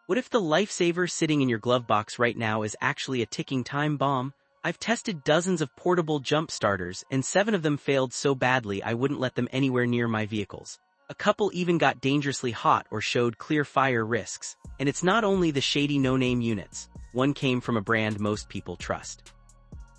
What if the lifesaver sitting in your glove box right now is actually a ticking time bomb? I've tested dozens of portable jump starters, and 7 of them failed so badly I wouldn't let them anywhere near my vehicles. A couple even got dangerously hot or showed clear fire risks. And it's not only the shady no-name units. One came from a brand most people trust.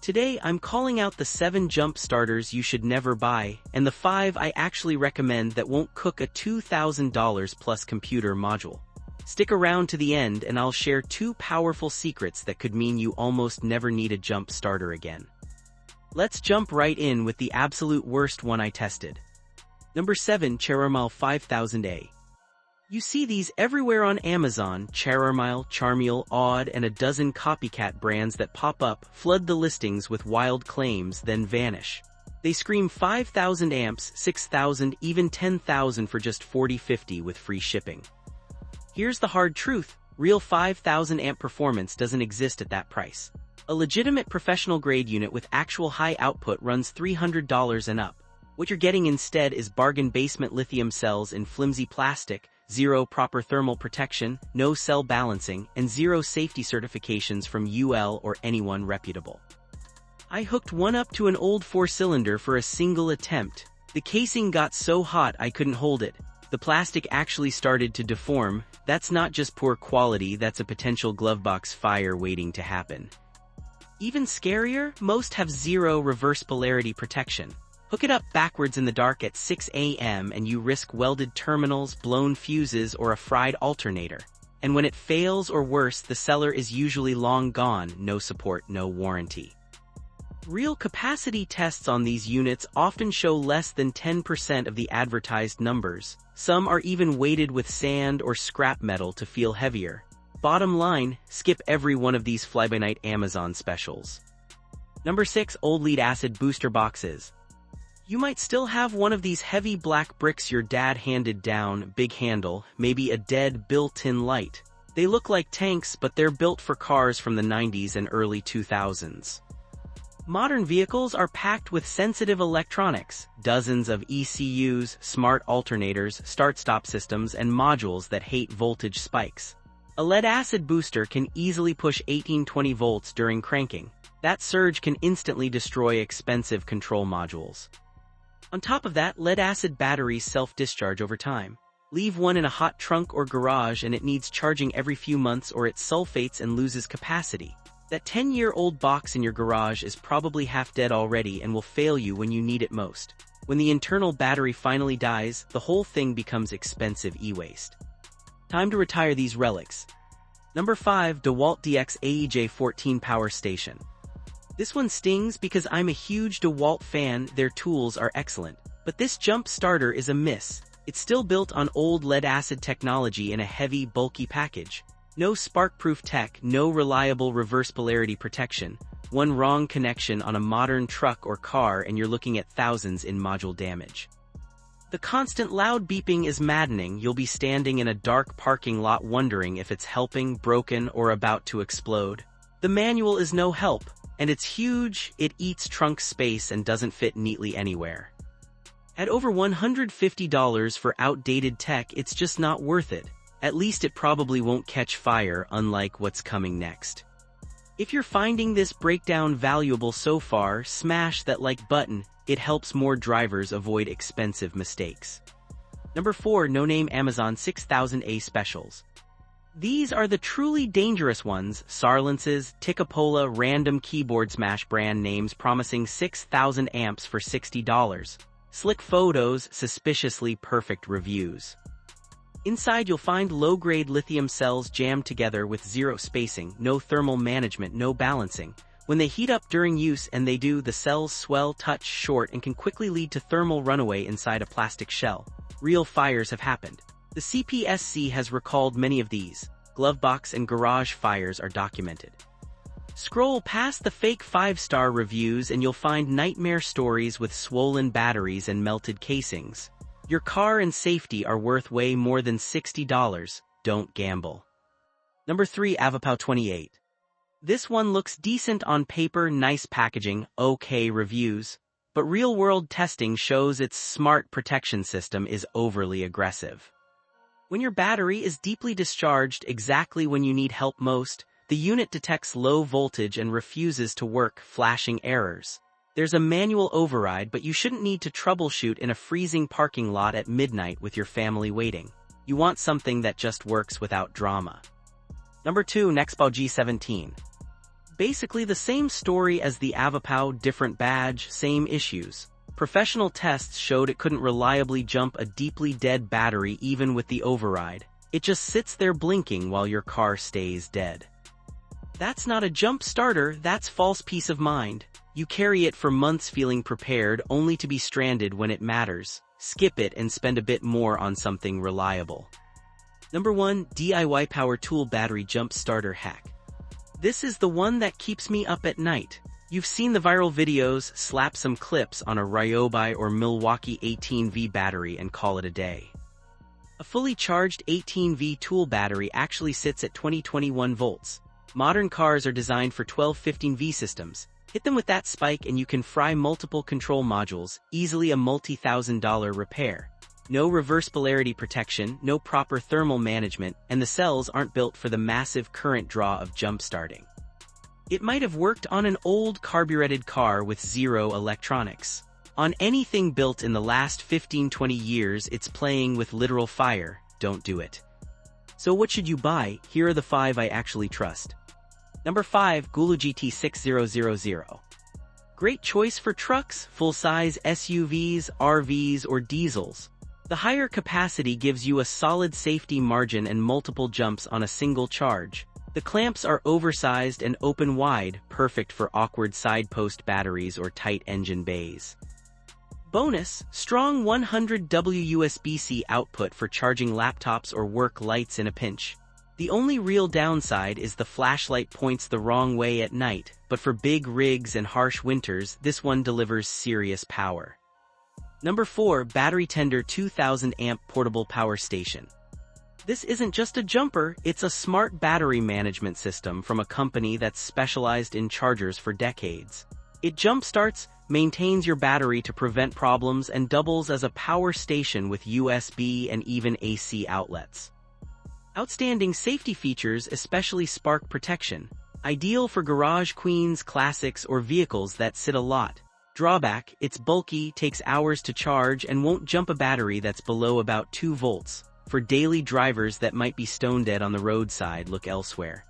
Today I'm calling out the 7 jump starters you should never buy, and the 5 I actually recommend that won't cook a $2,000 plus computer module. Stick around to the end and I'll share 2 powerful secrets that could mean you almost never need a jump starter again. Let's jump right in with the absolute worst one I tested. Number 7, Charmil 5000A. You see these everywhere on Amazon, Charmil, Charmiel, Odd, and a dozen copycat brands that pop up, flood the listings with wild claims, then vanish. They scream 5,000 amps, 6,000, even 10,000 for just $40.50 with free shipping. Here's the hard truth, real 5,000 amp performance doesn't exist at that price. A legitimate professional grade unit with actual high output runs $300 and up. What you're getting instead is bargain basement lithium cells in flimsy plastic, 0 proper thermal protection, no cell balancing, and 0 safety certifications from UL or anyone reputable. I hooked one up to an old 4-cylinder for a single attempt. The casing got so hot I couldn't hold it. The plastic actually started to deform. That's not just poor quality, that's a potential glovebox fire waiting to happen. Even scarier, most have 0 reverse polarity protection. Hook it up backwards in the dark at 6 a.m. and you risk welded terminals, blown fuses, or a fried alternator. And when it fails or worse, the seller is usually long gone, no support, no warranty. Real capacity tests on these units often show less than 10% of the advertised numbers. Some are even weighted with sand or scrap metal to feel heavier. Bottom line, skip every one of these fly-by-night Amazon specials. Number 6, Old lead-acid booster boxes. You might still have one of these heavy black bricks your dad handed down, big handle, maybe a dead built-in light. They look like tanks, but they're built for cars from the 90s and early 2000s. Modern vehicles are packed with sensitive electronics, dozens of ECUs, smart alternators, start-stop systems, and modules that hate voltage spikes. A lead-acid booster can easily push 18-20 volts during cranking. That surge can instantly destroy expensive control modules. On top of that, lead-acid batteries self-discharge over time. Leave one in a hot trunk or garage and it needs charging every few months or it sulfates and loses capacity. That 10-year-old box in your garage is probably half dead already and will fail you when you need it most. When the internal battery finally dies, the whole thing becomes expensive e-waste. Time to retire these relics. Number 5, DeWalt DX AEJ14 Power Station. This one stings because I'm a huge DeWalt fan, their tools are excellent. But this jump starter is a miss. It's still built on old lead-acid technology in a heavy, bulky package. No spark-proof tech, no reliable reverse polarity protection. One wrong connection on a modern truck or car and you're looking at thousands in module damage. The constant loud beeping is maddening. You'll be standing in a dark parking lot wondering if it's helping, broken, or about to explode. The manual is no help, and it's huge, it eats trunk space and doesn't fit neatly anywhere. At over $150 for outdated tech, it's just not worth it. At least it probably won't catch fire, unlike what's coming next. If you're finding this breakdown valuable so far, smash that like button. It helps more drivers avoid expensive mistakes. Number 4, no-name Amazon 6000A Specials. These are the truly dangerous ones, Sarlences, Ticapola, random keyboard smash brand names promising 6,000 amps for $60. Slick photos, suspiciously perfect reviews. Inside you'll find low-grade lithium cells jammed together with 0 spacing, no thermal management, no balancing. When they heat up during use, and they do, the cells swell, touch, short, and can quickly lead to thermal runaway inside a plastic shell. Real fires have happened. The CPSC has recalled many of these. Glovebox and garage fires are documented. Scroll past the fake 5-star reviews and you'll find nightmare stories with swollen batteries and melted casings. Your car and safety are worth way more than $60. Don't gamble. Number 3, Avapau 28. This one looks decent on paper, nice packaging, okay reviews, but real-world testing shows its smart protection system is overly aggressive. When your battery is deeply discharged exactly when you need help most, the unit detects low voltage and refuses to work, flashing errors. There's a manual override, but you shouldn't need to troubleshoot in a freezing parking lot at midnight with your family waiting. You want something that just works without drama. Number 2, Nexpo G17. Basically the same story as the Avapau, different badge, same issues. Professional tests showed it couldn't reliably jump a deeply dead battery even with the override. It just sits there blinking while your car stays dead. That's not a jump starter, that's false peace of mind. You carry it for months feeling prepared only to be stranded when it matters. Skip it and spend a bit more on something reliable. Number 1, DIY Power Tool Battery Jump Starter Hack. This is the one that keeps me up at night. You've seen the viral videos, slap some clips on a Ryobi or Milwaukee 18V battery and call it a day. A fully charged 18V tool battery actually sits at 20-21 volts. Modern cars are designed for 12-15V systems. Hit them with that spike and you can fry multiple control modules, easily a multi-$1,000 repair. No reverse polarity protection, no proper thermal management, and the cells aren't built for the massive current draw of jump starting. It might have worked on an old carbureted car with zero electronics. On anything built in the last 15-20 years, it's playing with literal fire. Don't do it. So what should you buy? Here are the 5 I actually trust. Number 5, Gulu GT6000. Great choice for trucks, full-size SUVs, RVs, or diesels. The higher capacity gives you a solid safety margin and multiple jumps on a single charge. The clamps are oversized and open wide, perfect for awkward side post batteries or tight engine bays. Bonus, strong 100W USB-C output for charging laptops or work lights in a pinch. The only real downside is the flashlight points the wrong way at night, but for big rigs and harsh winters, this one delivers serious power. Number 4, Battery Tender 2000 amp Portable Power Station. This isn't just a jumper, it's a smart battery management system from a company that's specialized in chargers for decades. It jump-starts, maintains your battery to prevent problems, and doubles as a power station with USB and even AC outlets. Outstanding safety features, especially spark protection. Ideal for garage queens, classics, or vehicles that sit a lot. Drawback, it's bulky, takes hours to charge, and won't jump a battery that's below about 2 volts. For daily drivers that might be stone dead on the roadside, look elsewhere.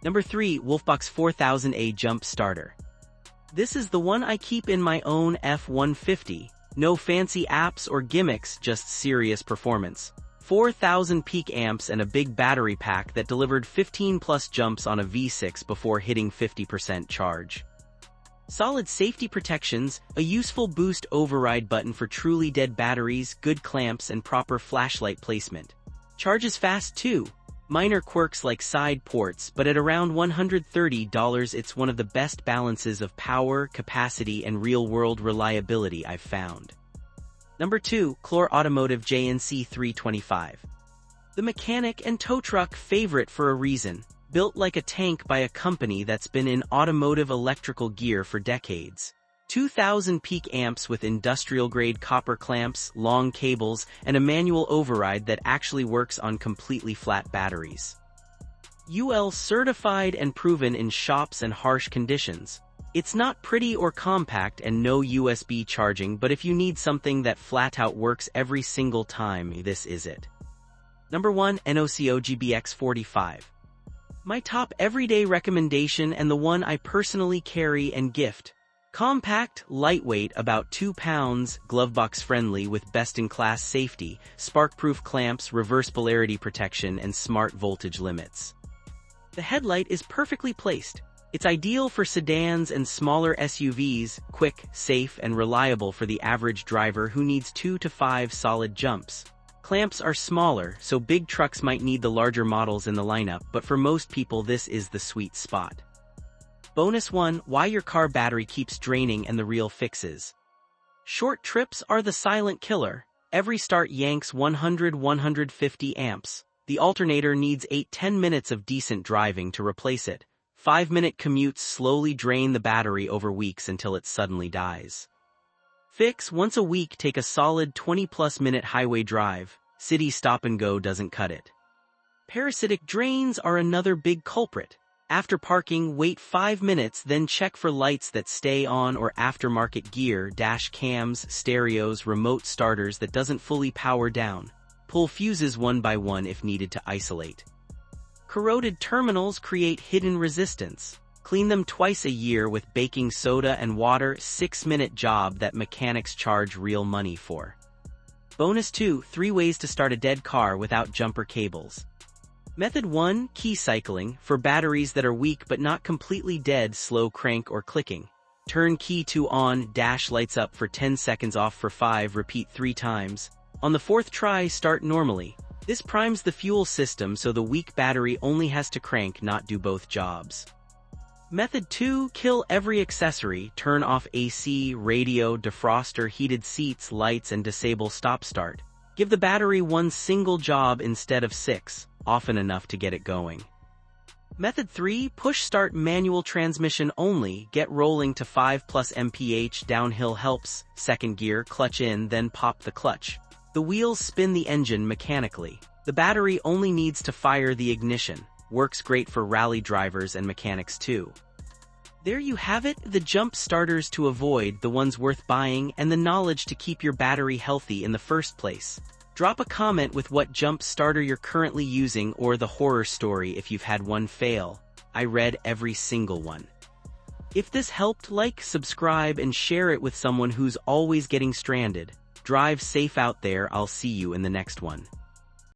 Number 3, Wolfbox 4000A Jump Starter. This is the one I keep in my own F-150. No fancy apps or gimmicks, just serious performance. 4,000 peak amps and a big battery pack that delivered 15+ jumps on a V6 before hitting 50% charge. Solid safety protections, a useful boost override button for truly dead batteries, good clamps, and proper flashlight placement. Charges fast too. Minor quirks like side ports, but at around $130 it's one of the best balances of power, capacity, and real-world reliability I've found. Number 2, Clore Automotive JNC 325. The mechanic and tow truck favorite for a reason. Built like a tank by a company that's been in automotive electrical gear for decades. 2,000 peak amps with industrial-grade copper clamps, long cables, and a manual override that actually works on completely flat batteries. UL certified and proven in shops and harsh conditions. It's not pretty or compact and no USB charging, but if you need something that flat-out works every single time, this is it. Number 1, NOCO GBX45. My top everyday recommendation and the one I personally carry and gift. Compact, lightweight, about 2 pounds, glovebox friendly with best-in-class safety, spark-proof clamps, reverse polarity protection, and smart voltage limits. The headlight is perfectly placed. It's ideal for sedans and smaller SUVs, quick, safe, and reliable for the average driver who needs 2 to 5 solid jumps. Clamps are smaller, so big trucks might need the larger models in the lineup, but for most people this is the sweet spot. Bonus 1, why your car battery keeps draining and the real fixes. Short trips are the silent killer. Every start yanks 100-150 amps. The alternator needs 8-10 minutes of decent driving to replace it. 5-minute commutes slowly drain the battery over weeks until it suddenly dies. Fix once a week, take a solid 20+ minute highway drive. City stop and go doesn't cut it. Parasitic drains are another big culprit. After parking, wait 5 minutes, then check for lights that stay on or aftermarket gear, dash cams, stereos, remote starters that doesn't fully power down. Pull fuses one by one if needed to isolate. Corroded terminals create hidden resistance. Clean them twice a year with baking soda and water, 6-minute job that mechanics charge real money for. Bonus 2, 3 ways to start a dead car without jumper cables. Method 1, key cycling, for batteries that are weak but not completely dead, slow crank or clicking. Turn key 2 on, dash lights up for 10 seconds, off for 5, repeat 3 times. On the 4th try, start normally. This primes the fuel system so the weak battery only has to crank, not do both jobs. Method 2, kill every accessory, turn off AC, radio, defroster, heated seats, lights, and disable stop-start. Give the battery one single job instead of 6, often enough to get it going. Method 3, push start, manual transmission only, get rolling to 5+ mph, downhill helps, 2nd gear, clutch in, then pop the clutch. The wheels spin the engine mechanically. The battery only needs to fire the ignition. Works great for rally drivers and mechanics too. There you have it, the jump starters to avoid, the ones worth buying, and the knowledge to keep your battery healthy in the first place. Drop a comment with what jump starter you're currently using or the horror story if you've had one fail. I read every single one. If this helped, like, subscribe, and share it with someone who's always getting stranded. Drive safe out there. I'll see you in the next one.